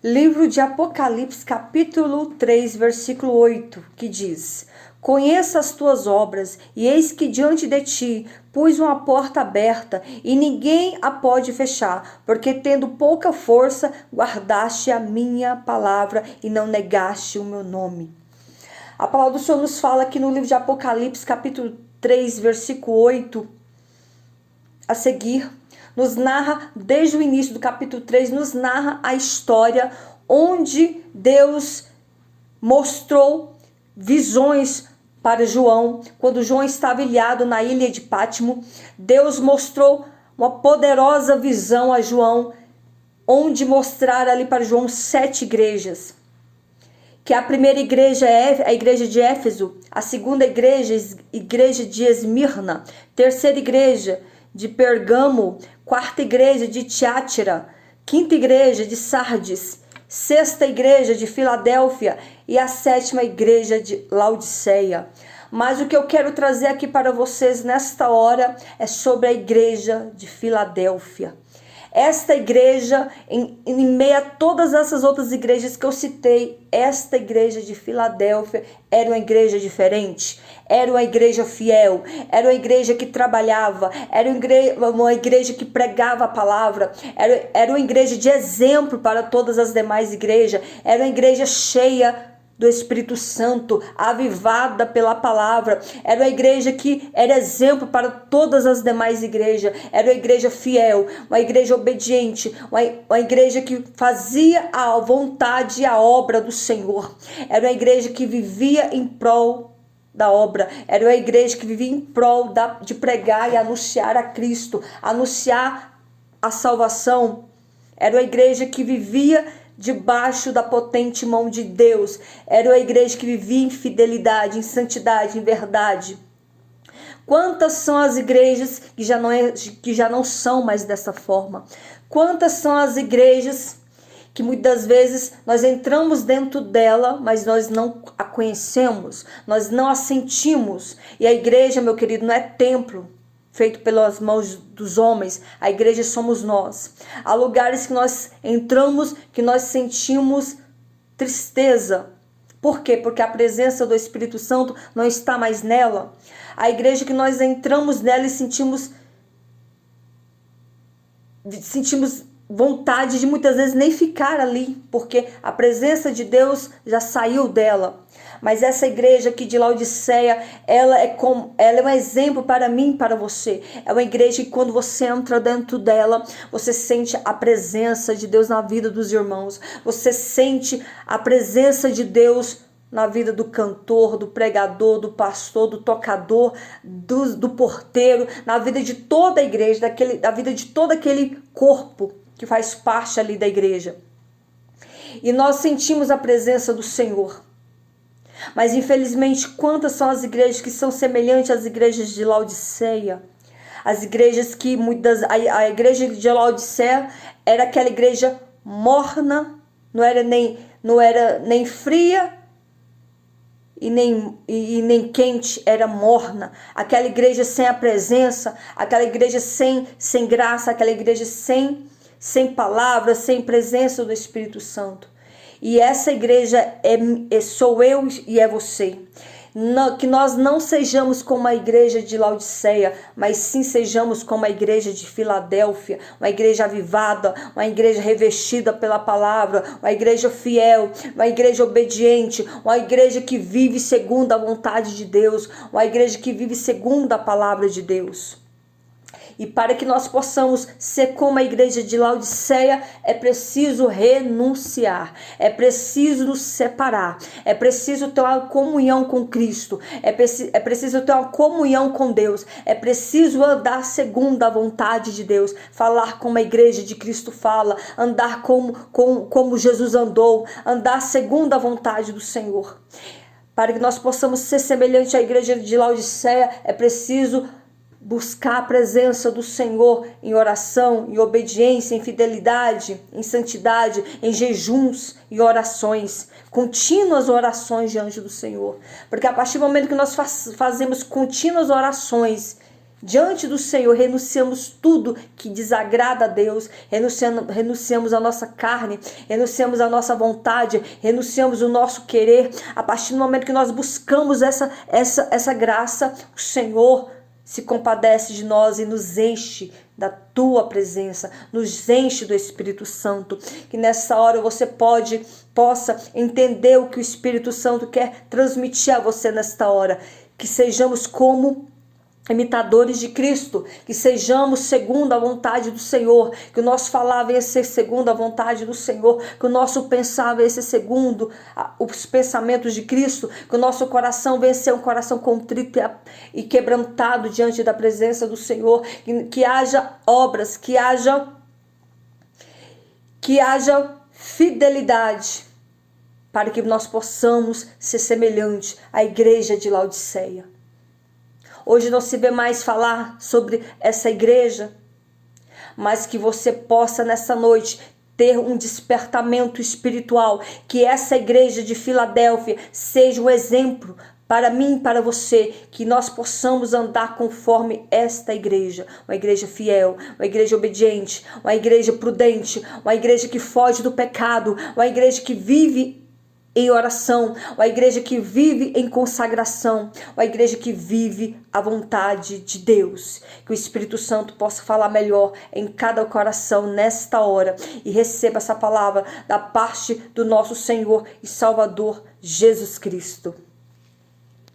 Livro de Apocalipse, capítulo 3, versículo 8, que diz: Conheça as tuas obras, e eis que diante de ti pus uma porta aberta, e ninguém a pode fechar, porque tendo pouca força, guardaste a minha palavra e não negaste o meu nome. A palavra do Senhor nos fala aqui no livro de Apocalipse, capítulo 3, versículo 8, a seguir, nos narra, desde o início do capítulo 3, nos narra a história onde Deus mostrou visões para João. Quando João estava ilhado na ilha de Pátimo, Deus mostrou uma poderosa visão a João, onde mostrar ali para João 7 igrejas. Que a primeira igreja é a igreja de Éfeso, a segunda igreja de Esmirna, terceira igreja de Pergamo, quarta igreja de Tiátira, quinta igreja de Sardes, sexta igreja de Filadélfia e a sétima igreja de Laodiceia. Mas o que eu quero trazer aqui para vocês nesta hora é sobre a igreja de Filadélfia. Esta igreja, em meio a todas essas outras igrejas que eu citei, esta igreja de Filadélfia era uma igreja diferente, era uma igreja fiel, era uma igreja que trabalhava, era uma igreja que pregava a palavra, era uma igreja de exemplo para todas as demais igrejas, era uma igreja cheia do Espírito Santo, avivada pela palavra. Era uma igreja que era exemplo para todas as demais igrejas. Era uma igreja fiel, uma igreja obediente, uma igreja que fazia a vontade e a obra do Senhor. Era uma igreja que vivia em prol da obra. Era uma igreja que vivia em prol de pregar e anunciar a Cristo, anunciar a salvação. Era uma igreja que vivia debaixo da potente mão de Deus. Era uma igreja que vivia em fidelidade, em santidade, em verdade. Quantas são as igrejas que já não são mais dessa forma? Quantas são as igrejas que muitas vezes nós entramos dentro dela, mas nós não a conhecemos, nós não a sentimos. E a igreja, meu querido, não é templo feito pelas mãos dos homens. A igreja somos nós. Há lugares que nós entramos, que nós sentimos tristeza. Por quê? Porque a presença do Espírito Santo não está mais nela. A igreja que nós entramos nela e sentimos vontade de muitas vezes nem ficar ali, porque a presença de Deus já saiu dela. Mas essa igreja aqui de Laodiceia, ela é um exemplo para mim e para você. É uma igreja que quando você entra dentro dela, você sente a presença de Deus na vida dos irmãos. Você sente a presença de Deus na vida do cantor, do pregador, do pastor, do tocador, do porteiro, na vida de toda a igreja, da vida de todo aquele corpo que faz parte ali da igreja. E nós sentimos a presença do Senhor. Mas infelizmente, quantas são as igrejas que são semelhantes às igrejas de Laodiceia? As igrejas que a igreja de Laodiceia era aquela igreja morna, não era nem fria e nem quente, era morna. Aquela igreja sem a presença, aquela igreja sem graça, aquela igreja sem palavra, sem presença do Espírito Santo. E essa igreja sou eu e é você. Que nós não sejamos como a igreja de Laodiceia, mas sim sejamos como a igreja de Filadélfia, uma igreja avivada, uma igreja revestida pela palavra, uma igreja fiel, uma igreja obediente, uma igreja que vive segundo a vontade de Deus, uma igreja que vive segundo a palavra de Deus. E para que nós possamos ser como a igreja de Laodiceia, é preciso renunciar, é preciso nos separar, é preciso ter uma comunhão com Cristo, é preciso ter uma comunhão com Deus, é preciso andar segundo a vontade de Deus, falar como a igreja de Cristo fala, andar como Jesus andou, andar segundo a vontade do Senhor. Para que nós possamos ser semelhante à igreja de Laodiceia, é preciso buscar a presença do Senhor em oração, em obediência, em fidelidade, em santidade, em jejuns e orações, contínuas orações diante do Senhor. Porque a partir do momento que nós fazemos contínuas orações diante do Senhor, renunciamos tudo que desagrada a Deus, renunciamos a nossa carne, renunciamos a nossa vontade, renunciamos o nosso querer. A partir do momento que nós buscamos essa graça, o Senhor se compadece de nós e nos enche da tua presença, nos enche do Espírito Santo. Que nessa hora você possa entender o que o Espírito Santo quer transmitir a você nesta hora. Que sejamos como imitadores de Cristo, que sejamos segundo a vontade do Senhor, que o nosso falar venha ser segundo a vontade do Senhor, que o nosso pensar venha ser segundo os pensamentos de Cristo, que o nosso coração venha ser um coração contrito e quebrantado diante da presença do Senhor, que haja obras, que haja fidelidade, para que nós possamos ser semelhante à igreja de Laodiceia. Hoje não se vê mais falar sobre essa igreja, mas que você possa nessa noite ter um despertamento espiritual, que essa igreja de Filadélfia seja um exemplo para mim e para você, que nós possamos andar conforme esta igreja, uma igreja fiel, uma igreja obediente, uma igreja prudente, uma igreja que foge do pecado, uma igreja que vive em oração, uma igreja que vive em consagração, uma igreja que vive a vontade de Deus. Que o Espírito Santo possa falar melhor em cada coração nesta hora e receba essa palavra da parte do nosso Senhor e Salvador Jesus Cristo.